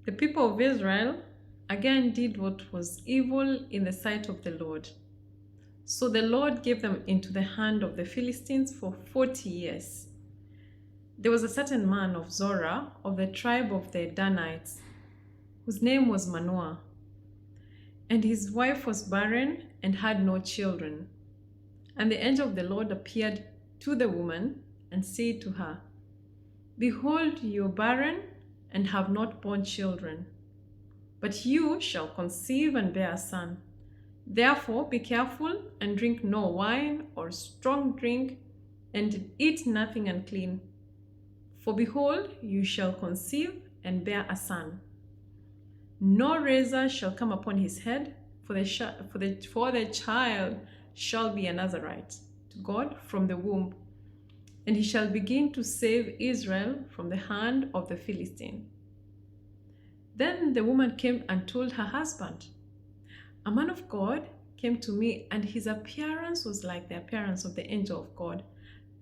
The people of Israel again did what was evil in the sight of the Lord. So the Lord gave them into the hand of the Philistines for 40 years. There was a certain man of Zorah of the tribe of the Danites, whose name was Manoah, and his wife was barren and had no children. And the angel of the Lord appeared to the woman and said to her, "Behold, you are barren and have not borne children, but you shall conceive and bear a son. Therefore be careful and drink no wine or strong drink, and eat nothing unclean. For behold, you shall conceive and bear a son. No razor shall come upon his head, for the child shall be a Nazarite to God from the womb, and he shall begin to save Israel from the hand of the Philistine." Then the woman came and told her husband, "A man of God came to me, and his appearance was like the appearance of the angel of God,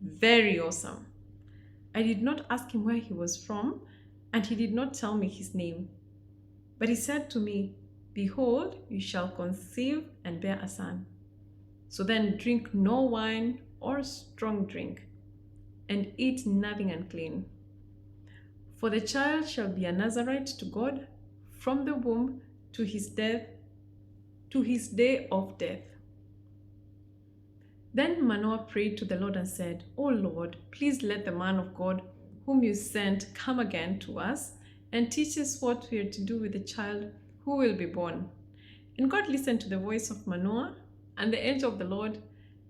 very awesome. I did not ask him where he was from, and he did not tell me his name. But he said to me, 'Behold, you shall conceive and bear a son. So then drink no wine or strong drink, and eat nothing unclean. For the child shall be a Nazarite to God from the womb to his day of death.'" Then Manoah prayed to the Lord and said, "O Lord, please let the man of God whom you sent come again to us and teach us what we are to do with the child who will be born." And God listened to the voice of Manoah, and the angel of the Lord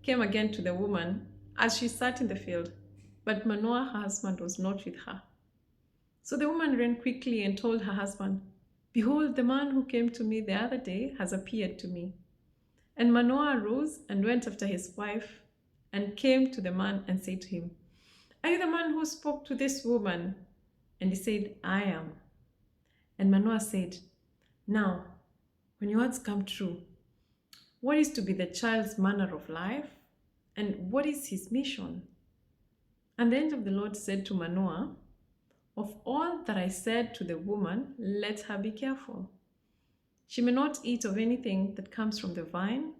came again to the woman as she sat in the field. But Manoah, her husband, was not with her. So the woman ran quickly and told her husband, "Behold, the man who came to me the other day has appeared to me." And Manoah arose and went after his wife and came to the man and said to him, "Are you the man who spoke to this woman?" And he said, "I am." And Manoah said, "Now, when your words come true, what is to be the child's manner of life, and what is his mission?" And the angel of the Lord said to Manoah, "Of all that I said to the woman, let her be careful. She may not eat of anything that comes from the vine,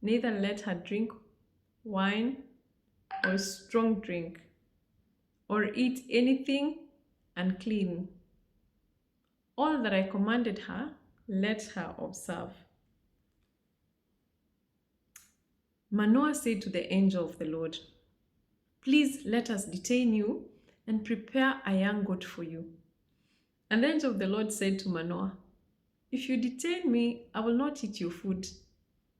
neither let her drink wine or strong drink, or eat anything unclean. All that I commanded her, let her observe." Manoah said to the angel of the Lord, "Please let us detain you and prepare a young goat for you." And the angel of the Lord said to Manoah, "If you detain me, I will not eat your food.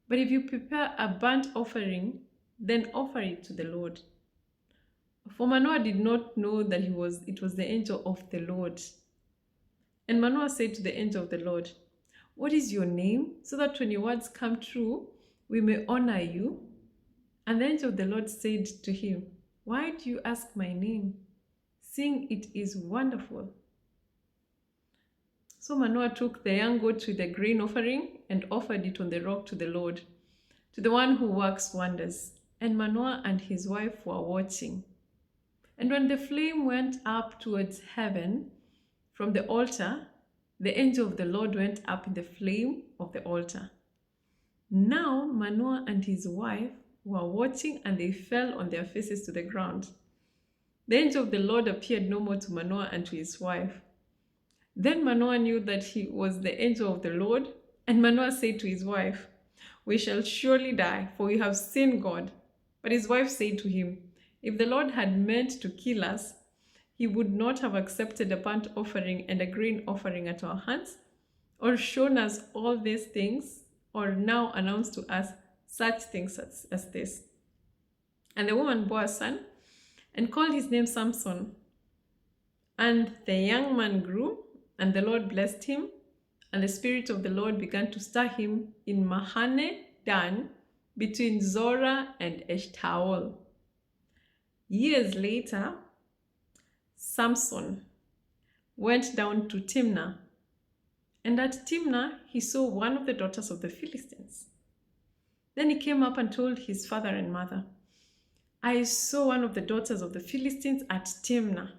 But if you prepare a burnt offering, then offer it to the Lord." For Manoah did not know that it was the angel of the Lord. And Manoah said to the angel of the Lord, "What is your name, so that when your words come true, we may honor you?" And the angel of the Lord said to him, "Why do you ask my name, seeing it is wonderful?" So Manoah took the young goat with the grain offering and offered it on the rock to the Lord, to the one who works wonders. And Manoah and his wife were watching. And when the flame went up towards heaven from the altar, the angel of the Lord went up in the flame of the altar. Now Manoah and his wife were watching, and they fell on their faces to the ground. The angel of the Lord appeared no more to Manoah and to his wife. Then Manoah knew that he was the angel of the Lord, and Manoah said to his wife, "We shall surely die, for we have seen God." But his wife said to him, "If the Lord had meant to kill us, he would not have accepted a burnt offering and a grain offering at our hands, or shown us all these things, or now announced to us such things as this." And the woman bore a son and called his name Samson. And the young man grew, and the Lord blessed him, and the Spirit of the Lord began to stir him in Mahane Dan, between Zorah and Eshtaol. Years later, Samson went down to Timnah, and at Timnah he saw one of the daughters of the Philistines. Then he came up and told his father and mother, "I saw one of the daughters of the Philistines at Timnah.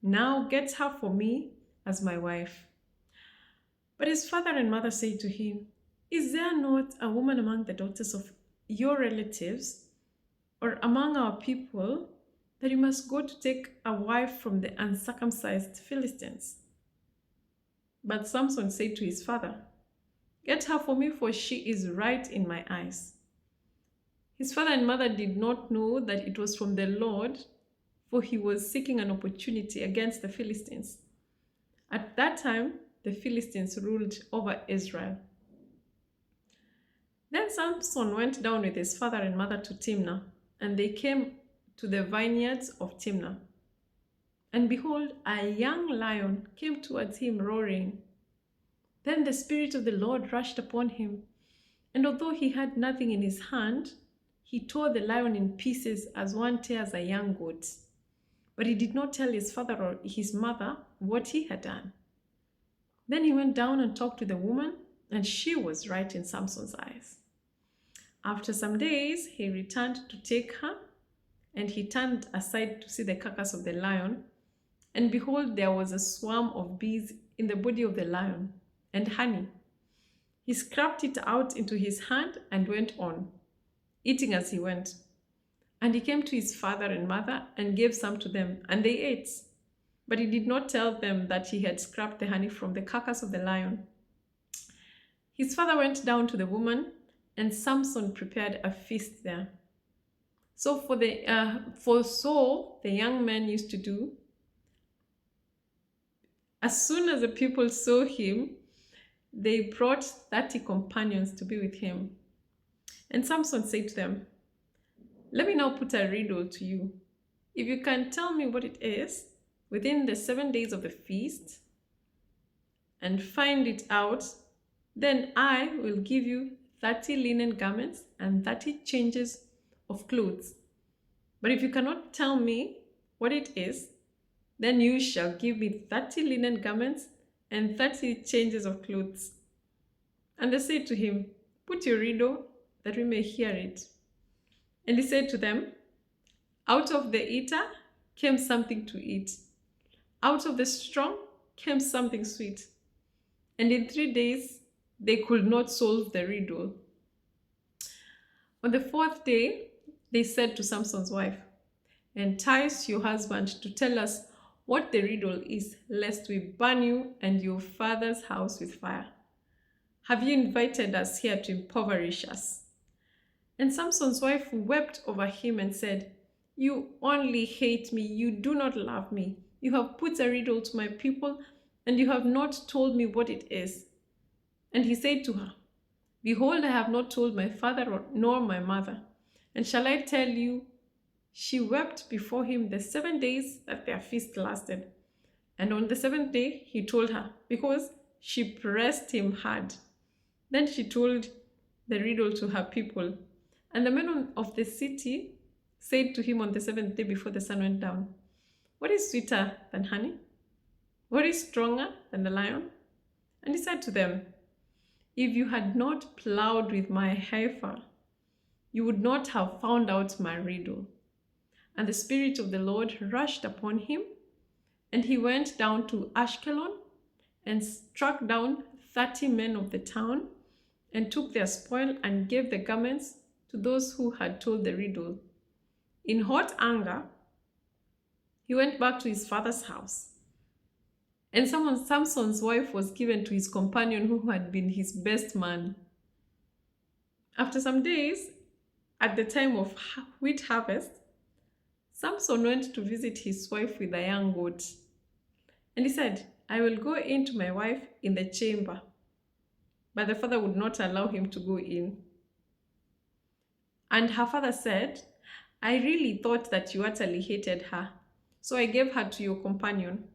Now get her for me as my wife." But his father and mother said to him, "Is there not a woman among the daughters of your relatives or among our people that you must go to take a wife from the uncircumcised Philistines?" But Samson said to his father, "Get her for me, for she is right in my eyes." His father and mother did not know that it was from the Lord, for he was seeking an opportunity against the Philistines. At that time, the Philistines ruled over Israel. Then Samson went down with his father and mother to Timnah, and they came to the vineyards of Timnah. And behold, a young lion came towards him roaring. Then the Spirit of the Lord rushed upon him, and although he had nothing in his hand, he tore the lion in pieces as one tears a young goat. But he did not tell his father or his mother what he had done. Then he went down and talked to the woman, and she was right in Samson's eyes. After some days, he returned to take her, and he turned aside to see the carcass of the lion. And behold, there was a swarm of bees in the body of the lion, and honey. He scraped it out into his hand and went on, eating as he went. And he came to his father and mother and gave some to them, and they ate. But he did not tell them that he had scraped the honey from the carcass of the lion. His father went down to the woman, and Samson prepared a feast there. So the young men used to do. As soon as the people saw him, they brought 30 companions to be with him. And Samson said to them, "Let me now put a riddle to you. If you can tell me what it is within the 7 days of the feast and find it out, then I will give you 30 linen garments and 30 changes of clothes. But if you cannot tell me what it is, then you shall give me 30 linen garments and 30 changes of clothes." And they said to him, "Put your riddle that we may hear it." And he said to them, "Out of the eater came something to eat. Out of the strong came something sweet. And in 3 days they could not solve the riddle." On the 4th day, they said to Samson's wife, "Entice your husband to tell us what the riddle is, lest we burn you and your father's house with fire. Have you invited us here to impoverish us?" And Samson's wife wept over him and said, "You only hate me. You do not love me. You have put a riddle to my people, and you have not told me what it is." And he said to her, "Behold, I have not told my father nor my mother. And shall I tell you?" She wept before him the 7 days that their feast lasted. And on the 7th day he told her, because she pressed him hard. Then she told the riddle to her people. And the men of the city said to him on the 7th day before the sun went down, "What is sweeter than honey? What is stronger than the lion?" And he said to them, "If you had not plowed with my heifer, you would not have found out my riddle." And the Spirit of the Lord rushed upon him, and he went down to Ashkelon and struck down 30 men of the town and took their spoil and gave the garments to those who had told the riddle. In hot anger, he went back to his father's house. And Samson's wife was given to his companion who had been his best man. After some days, at the time of wheat harvest, Samson went to visit his wife with a young goat. And he said, "I will go in to my wife in the chamber." But the father would not allow him to go in. And her father said, "I really thought that you utterly hated her, so I gave her to your companion.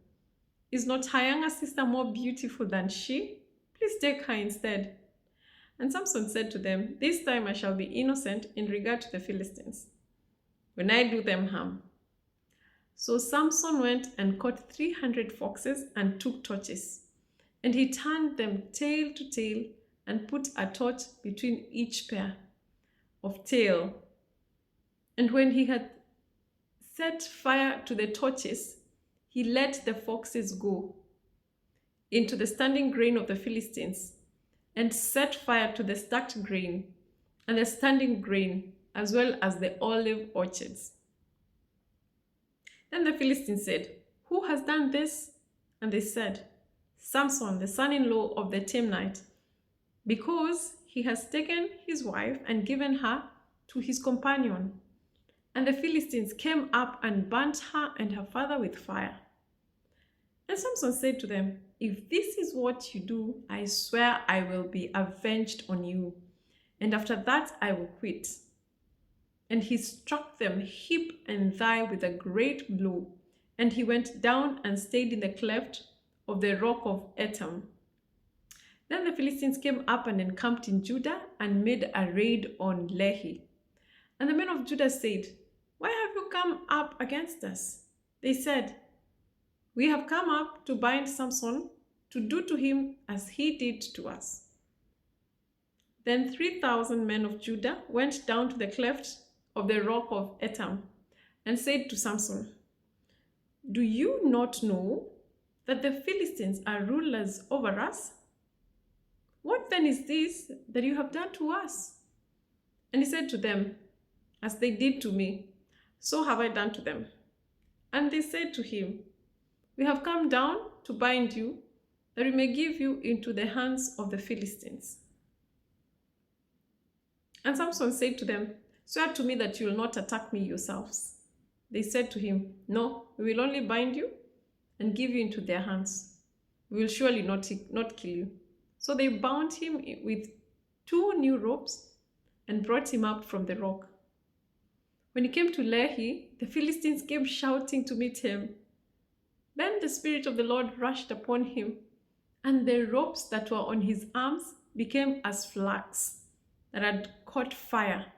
Is not her younger sister more beautiful than she? Please take her instead." And Samson said to them, "This time I shall be innocent in regard to the Philistines, when I do them harm." So Samson went and caught 300 foxes and took torches. And he turned them tail to tail and put a torch between each pair of tail. And when he had set fire to the torches, he let the foxes go. into the standing grain of the Philistines, and set fire to the stacked grain and the standing grain, as well as the olive orchards. Then the Philistines said, "Who has done this?" And they said, "Samson, the son-in-law of the Timnite, because he has taken his wife and given her to his companion." And the Philistines came up and burnt her and her father with fire. And Samson said to them, "If this is what you do, I swear I will be avenged on you, and after that I will quit." And he struck them hip and thigh with a great blow, and he went down and stayed in the cleft of the rock of Etam. Then the Philistines came up and encamped in Judah and made a raid on Lehi. And the men of Judah said, "Why have you come up against us?" They said, "We have come up to bind Samson, to do to him as he did to us." Then 3,000 men of Judah went down to the cleft of the rock of Etam and said to Samson, "Do you not know that the Philistines are rulers over us? What then is this that you have done to us?" And he said to them, "As they did to me, so have I done to them." And they said to him, "We have come down to bind you, that we may give you into the hands of the Philistines." And Samson said to them, "Swear to me that you will not attack me yourselves." They said to him, "No, we will only bind you and give you into their hands. We will surely not kill you." So they bound him with 2 new ropes and brought him up from the rock. When he came to Lehi, the Philistines came shouting to meet him. Then the Spirit of the Lord rushed upon him, and the ropes that were on his arms became as flax that had caught fire,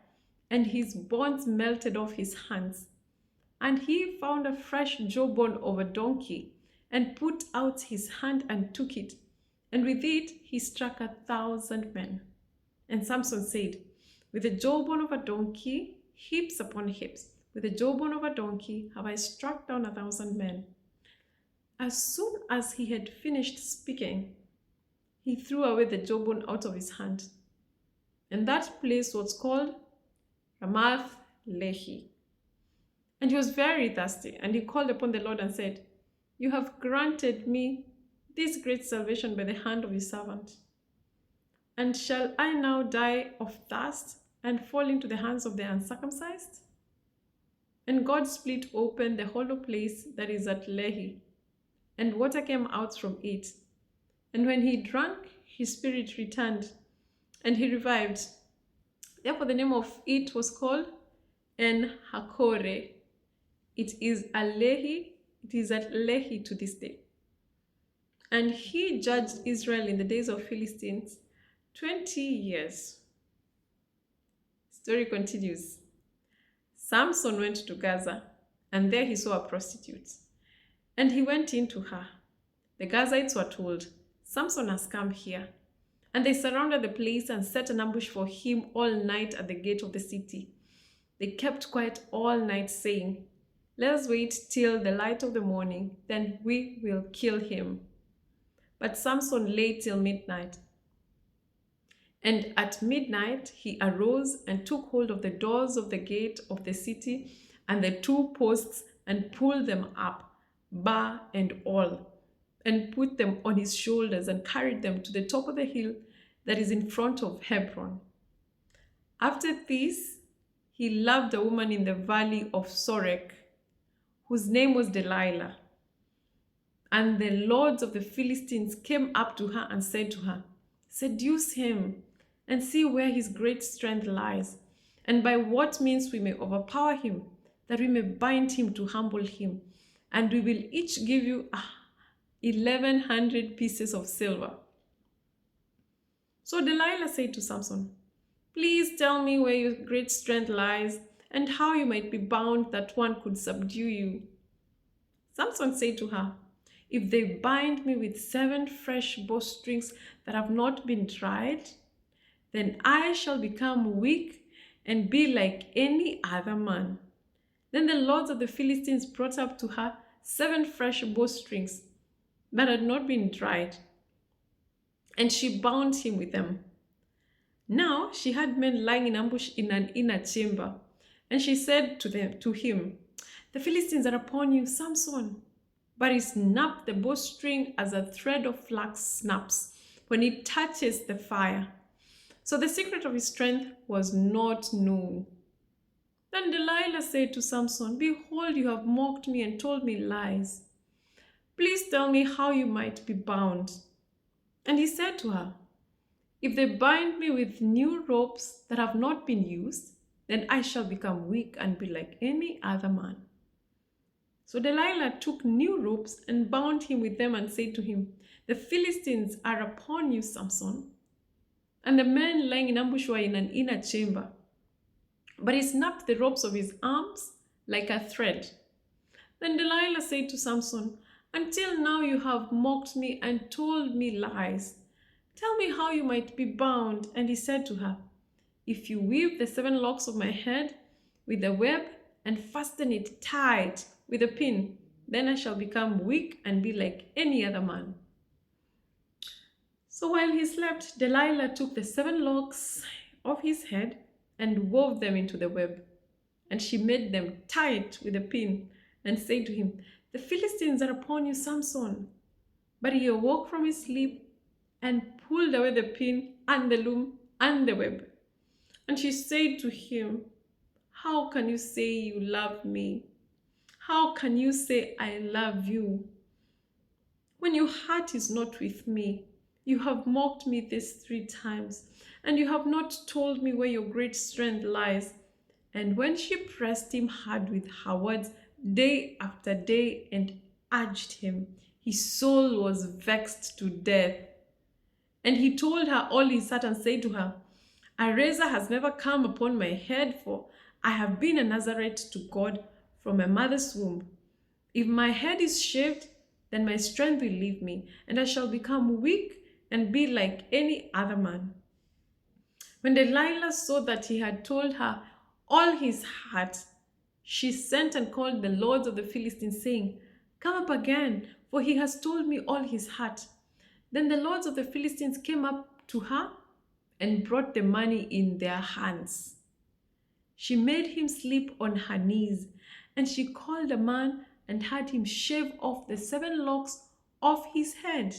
and his bonds melted off his hands. And he found a fresh jawbone of a donkey, and put out his hand and took it, and with it he struck 1,000 men. And Samson said, "With the jawbone of a donkey, heaps upon heaps, with the jawbone of a donkey have I struck down 1,000 men." As soon as he had finished speaking, he threw away the jawbone out of his hand. And that place was called Ramath Lehi. And he was very thirsty, and he called upon the Lord and said, "You have granted me this great salvation by the hand of your servant. And shall I now die of thirst and fall into the hands of the uncircumcised?" And God split open the hollow place that is at Lehi, and water came out from it. And when he drank, his spirit returned, and he revived. Therefore the name of it was called En Hakore. It is at Lehi to this day. And he judged Israel in the days of Philistines 20 years. Story continues. Samson went to Gaza, and there he saw a prostitute, and he went into her. The Gazites were told, "Samson has come here." And they surrounded the place and set an ambush for him all night at the gate of the city. They kept quiet all night, saying, "Let us wait till the light of the morning, then we will kill him." But Samson lay till midnight. And at midnight he arose and took hold of the doors of the gate of the city and the 2 posts and pulled them up, bar and all, and put them on his shoulders and carried them to the top of the hill that is in front of Hebron. After this, he loved a woman in the valley of Sorek, whose name was Delilah. And the lords of the Philistines came up to her and said to her, "Seduce him and see where his great strength lies, and by what means we may overpower him, that we may bind him to humble him, and we will each give you 1,100 pieces of silver." So Delilah said to Samson, "Please tell me where your great strength lies, and how you might be bound that one could subdue you." Samson said to her, "If they bind me with 7 fresh bowstrings that have not been tried, then I shall become weak and be like any other man." Then the lords of the Philistines brought up to her 7 fresh bowstrings, that had not been dried, and she bound him with them. Now she had men lying in ambush in an inner chamber, and she said to him, "The Philistines are upon you, Samson." But he snapped the bowstring as a thread of flax snaps when it touches the fire. So the secret of his strength was not known. Then Delilah said to Samson, "Behold, you have mocked me and told me lies. Please tell me how you might be bound." And he said to her, "If they bind me with new ropes that have not been used, then I shall become weak and be like any other man." So Delilah took new ropes and bound him with them and said to him, "The Philistines are upon you, Samson." And the men lying in ambush were in an inner chamber. But he snapped the ropes of his arms like a thread. Then Delilah said to Samson, "Until now you have mocked me and told me lies. Tell me how you might be bound." And he said to her, "If you weave the 7 locks of my head with a web and fasten it tight with a pin, then I shall become weak and be like any other man." So while he slept, Delilah took the 7 locks of his head and wove them into the web. And she made them tight with a pin and said to him, "The Philistines are upon you, Samson." But he awoke from his sleep and pulled away the pin and the loom and the web. And she said to him, "How can you say you love me? How can you say I love you when your heart is not with me? You have mocked me these 3 times, and you have not told me where your great strength lies." And when she pressed him hard with her words day after day and urged him, his soul was vexed to death. And he told her all his heart and said to her, "A razor has never come upon my head, for I have been a Nazarite to God from my mother's womb. If my head is shaved, then my strength will leave me, and I shall become weak and be like any other man." When Delilah saw that he had told her all his heart, she sent and called the lords of the Philistines, saying, "Come up again, for he has told me all his heart." Then the lords of the Philistines came up to her and brought the money in their hands. She made him sleep on her knees, and she called a man and had him shave off the 7 locks off his head.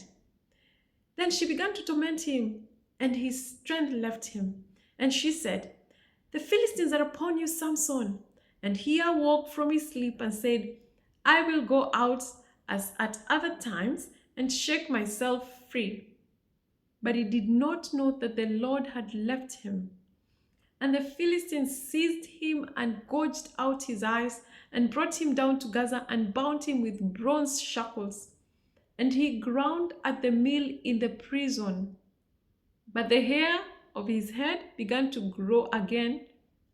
Then she began to torment him, and his strength left him. And she said, "The Philistines are upon you, Samson." And he awoke from his sleep and said, "I will go out as at other times and shake myself free." But he did not know that the Lord had left him. And the Philistines seized him and gouged out his eyes and brought him down to Gaza and bound him with bronze shackles. And he ground at the mill in the prison. But the hair of his head began to grow again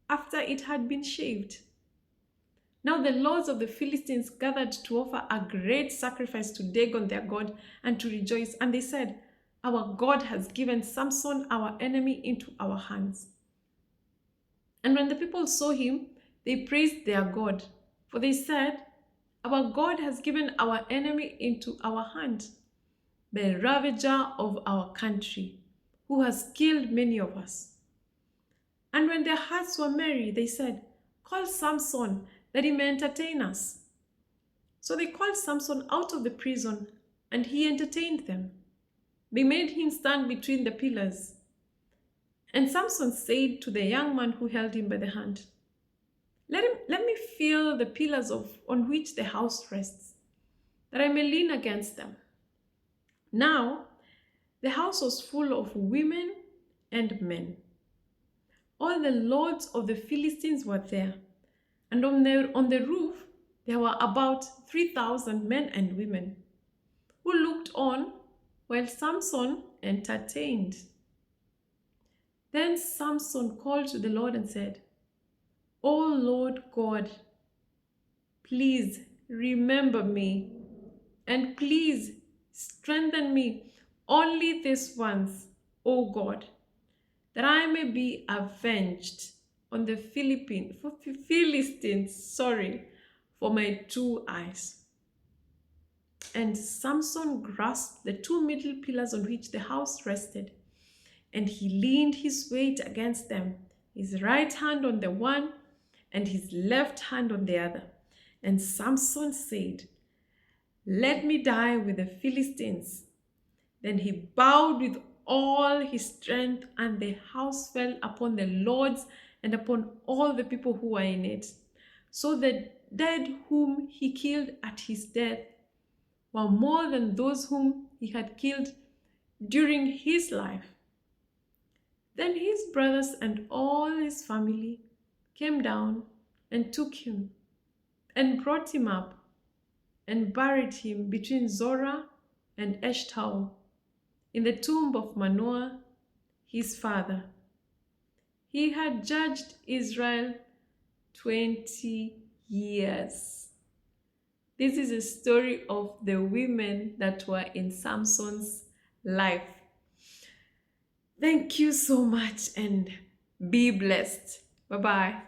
after it had been shaved. Now the lords of the Philistines gathered to offer a great sacrifice to Dagon their god and to rejoice. And they said, "Our God has given Samson our enemy into our hands." And when the people saw him, they praised their God. For they said, "Our God has given our enemy into our hand, the ravager of our country, who has killed many of us." And when their hearts were merry, they said, "Call Samson, that he may entertain us." So they called Samson out of the prison, and he entertained them. They made him stand between the pillars. And Samson said to the young man who held him by the hand, Let me feel the pillars on which the house rests, that I may lean against them." Now the house was full of women and men. All the lords of the Philistines were there, and on the roof there were about 3,000 men and women, who looked on while Samson entertained. Then Samson called to the Lord and said, "O Lord God, please remember me, and please strengthen me only this once, O God, that I may be avenged on the Philistines, for my 2 eyes." And Samson grasped the two middle pillars on which the house rested, and he leaned his weight against them, his right hand on the one and his left hand on the other. And Samson said, "Let me die with the Philistines." Then he bowed with all his strength, and the house fell upon the lords and upon all the people who were in it. So the dead whom he killed at his death were more than those whom he had killed during his life. Then his brothers and all his family came down and took him and brought him up and buried him between Zorah and Eshtaol in the tomb of Manoah, his father. He had judged Israel 20 years. This is a story of the women that were in Samson's life. Thank you so much and be blessed. Bye-bye.